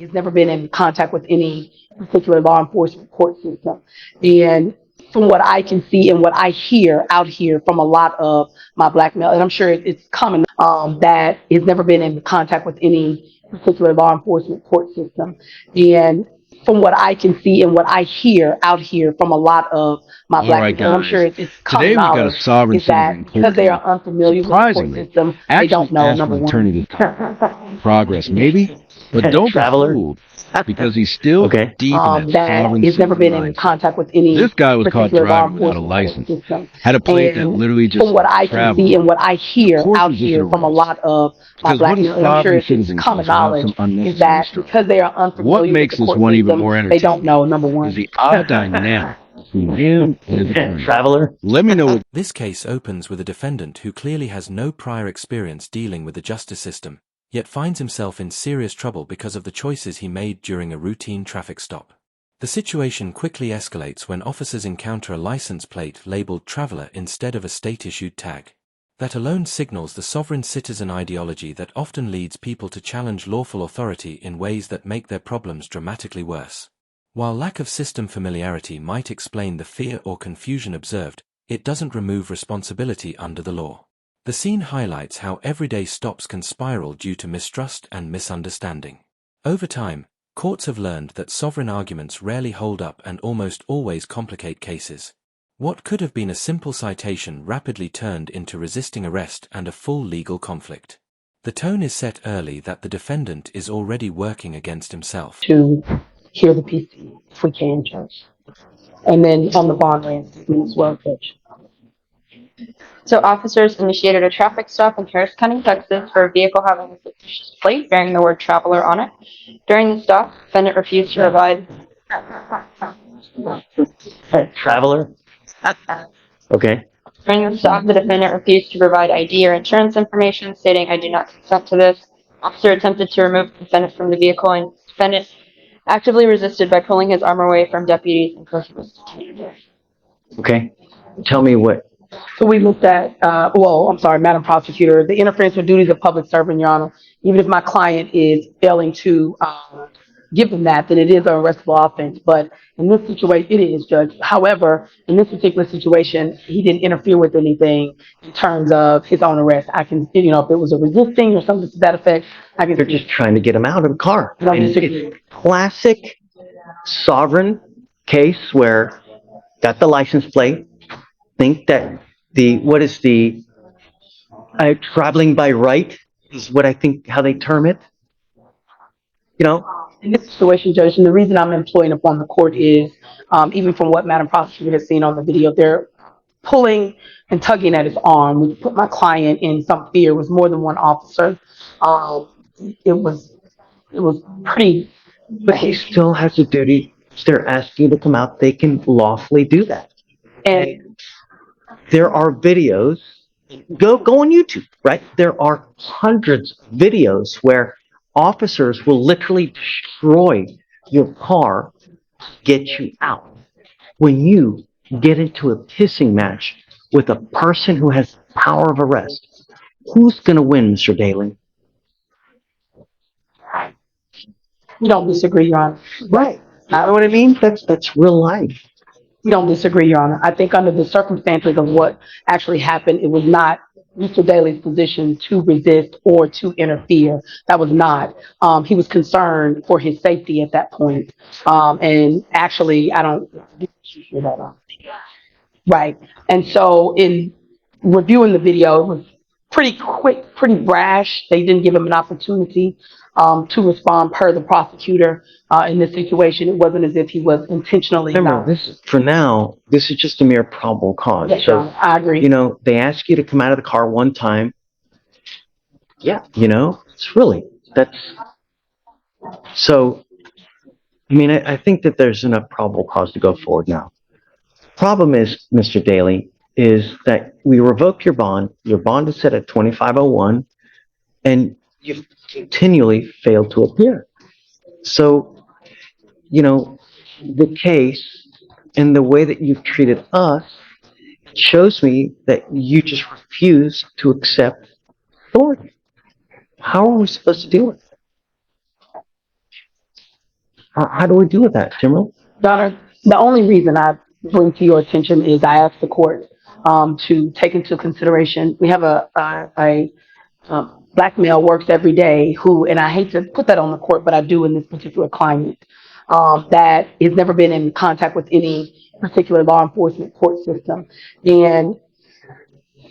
has never been in contact with any particular law enforcement court system. And from what I can see and what I hear out here from a lot of my black male, and I'm sure it's common, that has never been in contact with any particular law enforcement court system. And from what I can see and what I hear out here from a lot of my All black right, males, and I'm sure guys. it's common Today we got a knowledge, sovereign is that citizen because they courtroom. are unfamiliar with the court Surprisingly, system, they actually don't know, asked for number an one. attorney to progress, maybe, but don't be Traveler. fooled because he's still Okay. deep in that That sovereign has never citizen been in mindset. contact with any This guy was caught particular law driving without a enforcement court license, system. had a plate that And literally just from what I can traveled. see and what I hear Of course, out it's just an here from a arrest. lot of my Because black what a males, and I'm sure sovereign it's citizen common does without some knowledge, is unnecessary that struggle. because they are What unfamiliar with makes the this court one even system, more they don't entertaining know, number is one. the odd dynamic between him and his attorney. Traveler. Let me know what This case opens with a defendant who clearly has no prior experience dealing with the justice system, yet finds himself in serious trouble because of the choices he made during a routine traffic stop. The situation quickly escalates when officers encounter a license plate labeled Traveler instead of a state-issued tag. That alone signals the sovereign citizen ideology that often leads people to challenge lawful authority in ways that make their problems dramatically worse. While lack of system familiarity might explain the fear or confusion observed, it doesn't remove responsibility under the law. The scene highlights how everyday stops can spiral due to mistrust and misunderstanding. Over time, courts have learned that sovereign arguments rarely hold up and almost always complicate cases. What could have been a simple citation rapidly turned into resisting arrest and a full legal conflict. The tone is set early that the defendant is already working against himself. To hear the PC, if we can, Judge. And then on the bond rand statement as well, Judge. So officers initiated a traffic stop in Harris County, Texas for a vehicle having a suspicious plate bearing the word traveler on it. During the stop, the defendant refused to provide Traveler. Okay. During the stop, the defendant refused to provide ID or insurance information, stating, "I do not consent to this." Officer attempted to remove the defendant from the vehicle, and the defendant actively resisted by pulling his arm away from deputies and pushing. Okay. Tell me what. So we looked at, I'm sorry, Madam Prosecutor, the interference with duties of public servant, Your Honor. Even if my client is failing to give them that, then it is an arrestable offense. But in this situation, it is, Judge. However, in this particular situation, he didn't interfere with anything in terms of his own arrest. I can, if it was a resisting or something to that effect, I can. They're just trying to get him out of the car. No, And it's classic sovereign case where got the license plate, think that what is the traveling by right is what I think how they term it. In this situation, Judge, and the reason I'm employing upon the court is, even from what Madam Prosecutor has seen on the video, they're pulling and tugging at his arm, which put my client in some fear. It was more than one officer. Um, it was pretty. But he still has a duty. If they're asking you to come out, they can lawfully do that. And there are videos. Go on YouTube, right? There are hundreds of videos where officers will literally destroy your car to get you out. When you get into a pissing match with a person who has power of arrest, who's going to win, Mr. Daly? we don't disagree, Your Honor. Right. You know what I mean? That's real life. We don't disagree, Your Honor. I think under the circumstances of what actually happened, it was not Mr. Daly's position to resist or to interfere. That was not. He was concerned for his safety at that point. And actually, I don't. Right. And so in reviewing the video, it was pretty quick, pretty brash. They didn't give him an opportunity to respond per the prosecutor in this situation. It wasn't as if he was intentionally. Remember, this is just a mere probable cause. Yes, so, I agree. They ask you to come out of the car one time. Yeah, that's. So, I think that there's enough probable cause to go forward now. Problem is, Mr. Daly, is that we revoke your bond. Your bond is set at 2501, and you've continually failed to appear. So, the case and the way that you've treated us shows me that you just refuse to accept authority. How are we supposed to deal with it? How do we deal with that, Timberland? Your Honor, the only reason I bring to your attention is I asked the court to take into consideration. We have a black male works every day who, and I hate to put that on the court, but I do in this particular client, that has never been in contact with any particular law enforcement court system. And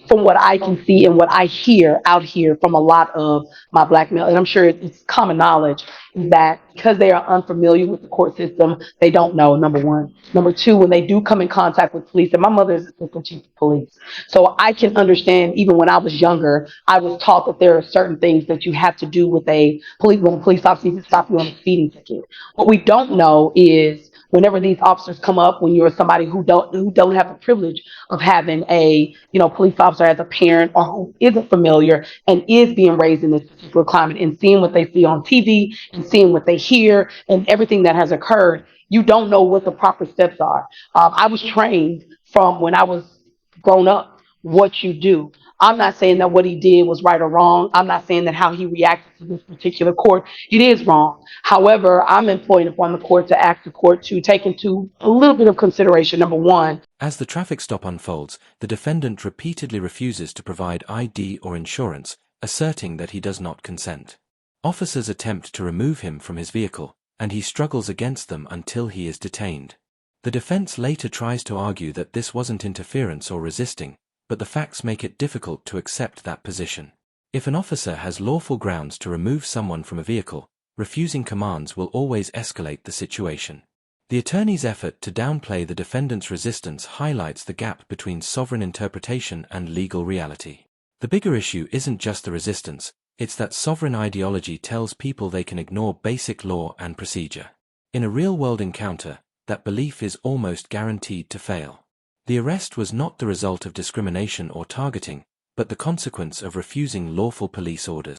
from what I can see and what I hear out here from a lot of my black male, and I'm sure it's common knowledge, is that because they are unfamiliar with the court system, they don't know, number one. Number two, when they do come in contact with police, and my mother is assistant chief of police, so I can understand even when I was younger, I was taught that there are certain things that you have to do with when a police officer needs to stop you on a speeding ticket. What we don't know is whenever these officers come up, when you're somebody who don't have the privilege of having a police officer as a parent or who isn't familiar and is being raised in this particular climate and seeing what they see on TV and seeing what they hear and everything that has occurred, you don't know what the proper steps are. I was trained from when I was grown up what you do. I'm not saying that what he did was right or wrong. I'm not saying that how he reacted to this particular court, it is wrong. However, I'm employing upon the court to ask the court to take into a little bit of consideration, number one. As the traffic stop unfolds, the defendant repeatedly refuses to provide ID or insurance, asserting that he does not consent. Officers attempt to remove him from his vehicle, and he struggles against them until he is detained. The defense later tries to argue that this wasn't interference or resisting, but the facts make it difficult to accept that position. If an officer has lawful grounds to remove someone from a vehicle, refusing commands will always escalate the situation. The attorney's effort to downplay the defendant's resistance highlights the gap between sovereign interpretation and legal reality. The bigger issue isn't just the resistance, it's that sovereign ideology tells people they can ignore basic law and procedure. In a real-world encounter, that belief is almost guaranteed to fail. The arrest was not the result of discrimination or targeting, but the consequence of refusing lawful police orders.